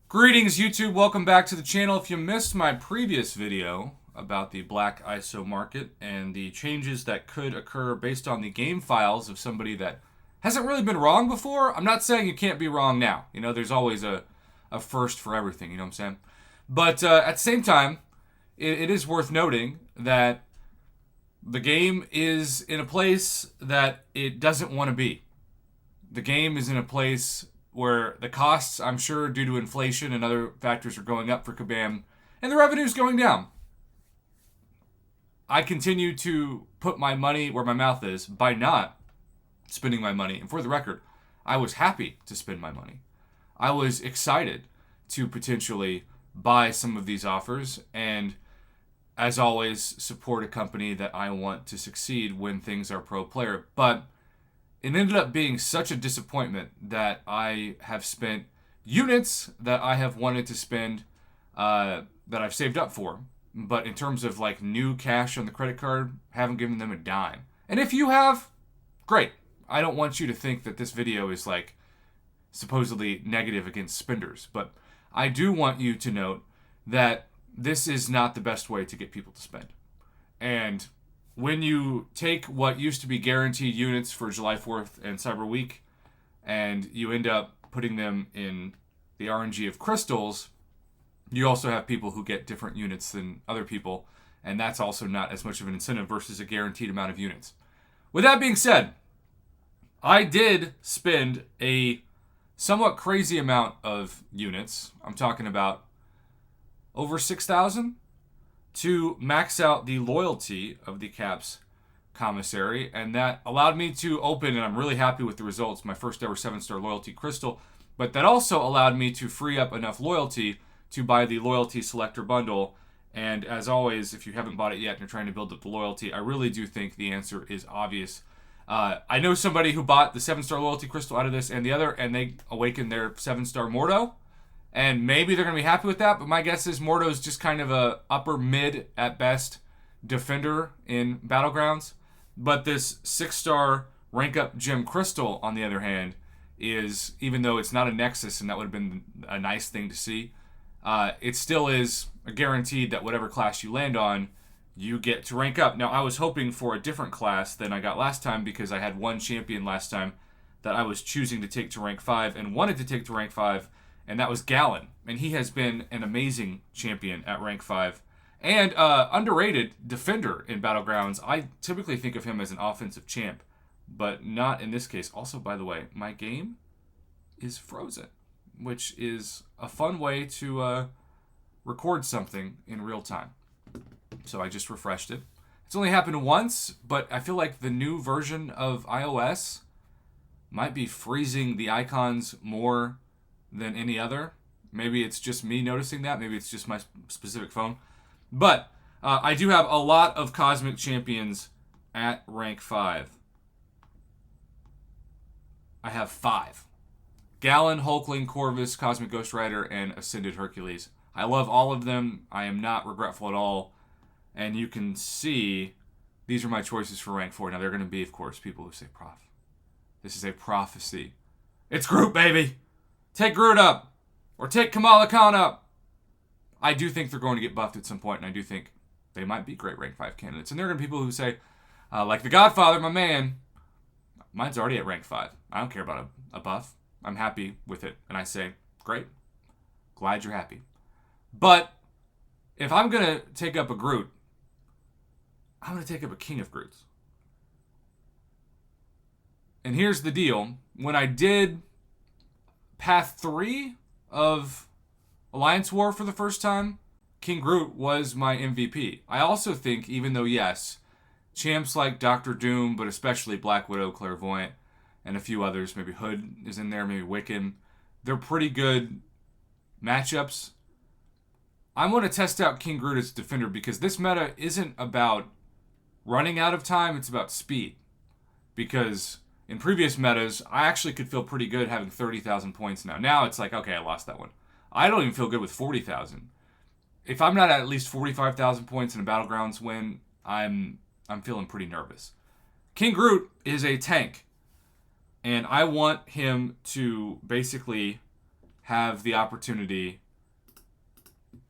Greetings YouTube, welcome back to the channel. If you missed my previous video about the black ISO market and the changes that could occur based on the game files of somebody that hasn't really been wrong before, I'm not saying you can't be wrong now. You know, there's always a first for everything, you know what I'm saying? But at the same time, it is worth noting that the game is in a place that it doesn't want to be. The game is in a place where the costs, I'm sure, due to inflation and other factors are going up for Kabam, and the revenue's going down. I continue to put my money where my mouth is by not spending my money. And for the record, I was happy to spend my money. I was excited to potentially buy some of these offers and, as always, support a company that I want to succeed when things are pro player. But it ended up being such a disappointment that I have spent units that I have wanted to spend that I've saved up for. But in terms of like new cash on the credit card, haven't given them a dime. And if you have, great. I don't want you to think that this video is like supposedly negative against spenders. But I do want you to note that this is not the best way to get people to spend. And when you take what used to be guaranteed units for July 4th and Cyber Week, and you end up putting them in the RNG of crystals, you also have people who get different units than other people, and that's also not as much of an incentive versus a guaranteed amount of units. With that being said, I did spend a somewhat crazy amount of units. I'm talking about over 6,000. To max out the loyalty of the Caps commissary, and that allowed me to open, and I'm really happy with the results, my first ever 7-star loyalty crystal, but that also allowed me to free up enough loyalty to buy the loyalty selector bundle. And as always, if you haven't bought it yet and you're trying to build up the loyalty, I really do think the answer is obvious. I know somebody who bought the 7-star loyalty crystal out of this and the other, and they awakened their 7-star Mordo. And maybe they're going to be happy with that, but my guess is Mordo's just kind of a upper mid at best defender in Battlegrounds. But this 6-star rank up gem crystal, on the other hand, is, even though it's not a Nexus and that would have been a nice thing to see, it still is a guaranteed that whatever class you land on, you get to rank up. Now, I was hoping for a different class than I got last time because I had one champion last time that I was choosing to take to rank 5 and wanted to take to rank 5. And that was Gallon. And he has been an amazing champion at rank 5. And underrated defender in Battlegrounds. I typically think of him as an offensive champ, but not in this case. Also, by the way, my game is frozen, which is a fun way to record something in real time. So I just refreshed it. It's only happened once, but I feel like the new version of iOS might be freezing the icons more than any other. Maybe it's just me noticing that. Maybe it's just my specific phone. But I do have a lot of Cosmic Champions at rank 5. I have 5. Gallon, Hulkling, Corvus, Cosmic Ghost Rider, and Ascended Hercules. I love all of them. I am not regretful at all. And you can see these are my choices for rank 4. Now, there are going to be, of course, people who say, Prof, this is a prophecy. It's Groot, baby! Take Groot up, or take Kamala Khan up. I do think they're going to get buffed at some point, and I do think they might be great rank 5 candidates. And there are going to be people who say, like the Godfather, my man, mine's already at rank 5. I don't care about a buff. I'm happy with it. And I say, great. Glad you're happy. But if I'm going to take up a Groot, I'm going to take up a King of Groots. And here's the deal. When I did Path 3 of Alliance War for the first time, King Groot was my MVP. I also think, even though, yes, champs like Doctor Doom, but especially Black Widow, Clairvoyant, and a few others, maybe Hood is in there, maybe Wiccan, they're pretty good matchups. I want to test out King Groot as a defender because this meta isn't about running out of time, it's about speed. Because in previous metas, I actually could feel pretty good having 30,000 points now. Now it's like, okay, I lost that one. I don't even feel good with 40,000. If I'm not at least 45,000 points in a Battlegrounds win, I'm feeling pretty nervous. King Groot is a tank, and I want him to basically have the opportunity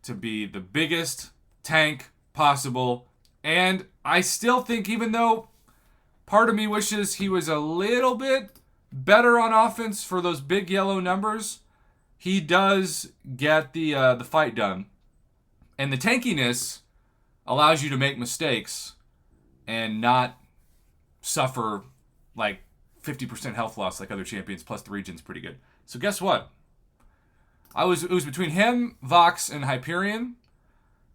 to be the biggest tank possible. And I still think, even though part of me wishes he was a little bit better on offense for those big yellow numbers, he does get the fight done. And the tankiness allows you to make mistakes and not suffer like 50% health loss like other champions, plus the region's pretty good. So guess what? It was between him, Vox, and Hyperion,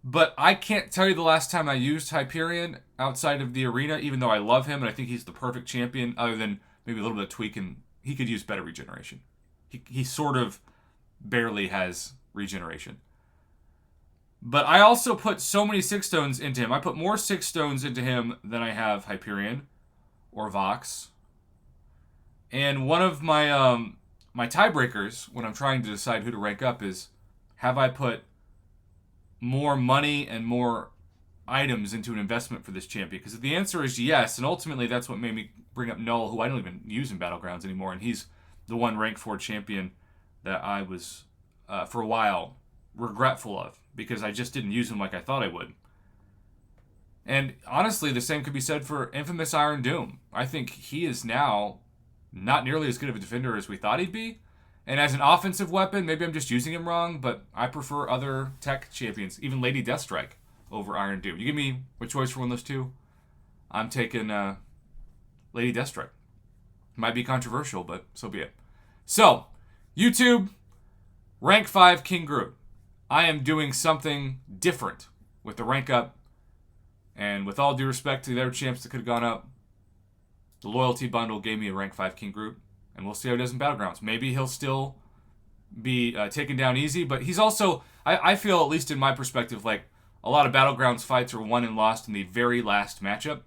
but I can't tell you the last time I used Hyperion outside of the arena, even though I love him and I think he's the perfect champion, other than maybe a little bit of tweaking. He could use better regeneration. He sort of barely has regeneration. But I also put so many 6 stones into him. I put more 6 stones into him than I have Hyperion or Vox. And one of my my tiebreakers when I'm trying to decide who to rank up is, have I put more money and more items into an investment for this champion? Because if the answer is yes, and ultimately that's what made me bring up Null, who I don't even use in Battlegrounds anymore, and he's the one rank 4 champion that I was, for a while, regretful of, because I just didn't use him like I thought I would. And honestly, the same could be said for Infamous Iron Doom. I think he is now not nearly as good of a defender as we thought he'd be. And as an offensive weapon, maybe I'm just using him wrong, but I prefer other tech champions, even Lady Deathstrike over Iron Doom. You give me a choice for one of those two, I'm taking Lady Deathstrike. Might be controversial, but so be it. So, YouTube, rank 5 King Groot. I am doing something different with the rank up, and with all due respect to the other champs that could have gone up, the loyalty bundle gave me a rank 5 King Groot, and we'll see how he does in Battlegrounds. Maybe he'll still be taken down easy, but he's also, I feel, at least in my perspective, like a lot of Battlegrounds fights are won and lost in the very last matchup,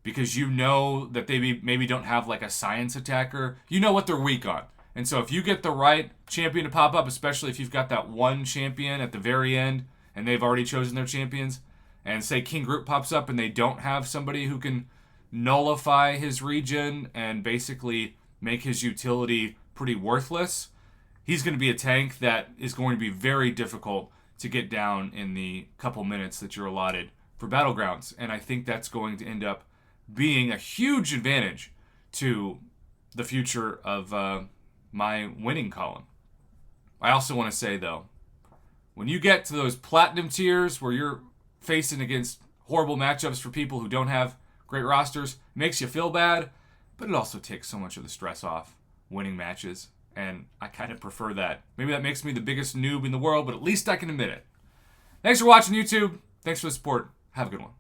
because you know that they maybe don't have like a science attacker. You know what they're weak on. And so if you get the right champion to pop up, especially if you've got that one champion at the very end and they've already chosen their champions, and say King Groot pops up and they don't have somebody who can nullify his regen and basically make his utility pretty worthless, he's going to be a tank that is going to be very difficult to get down in the couple minutes that you're allotted for Battlegrounds. And I think that's going to end up being a huge advantage to the future of my winning column. I also want to say, though, when you get to those platinum tiers where you're facing against horrible matchups for people who don't have great rosters, it makes you feel bad, but it also takes so much of the stress off winning matches, and I kind of prefer that. Maybe that makes me the biggest noob in the world, but at least I can admit it. Thanks for watching, YouTube. Thanks for the support. Have a good one.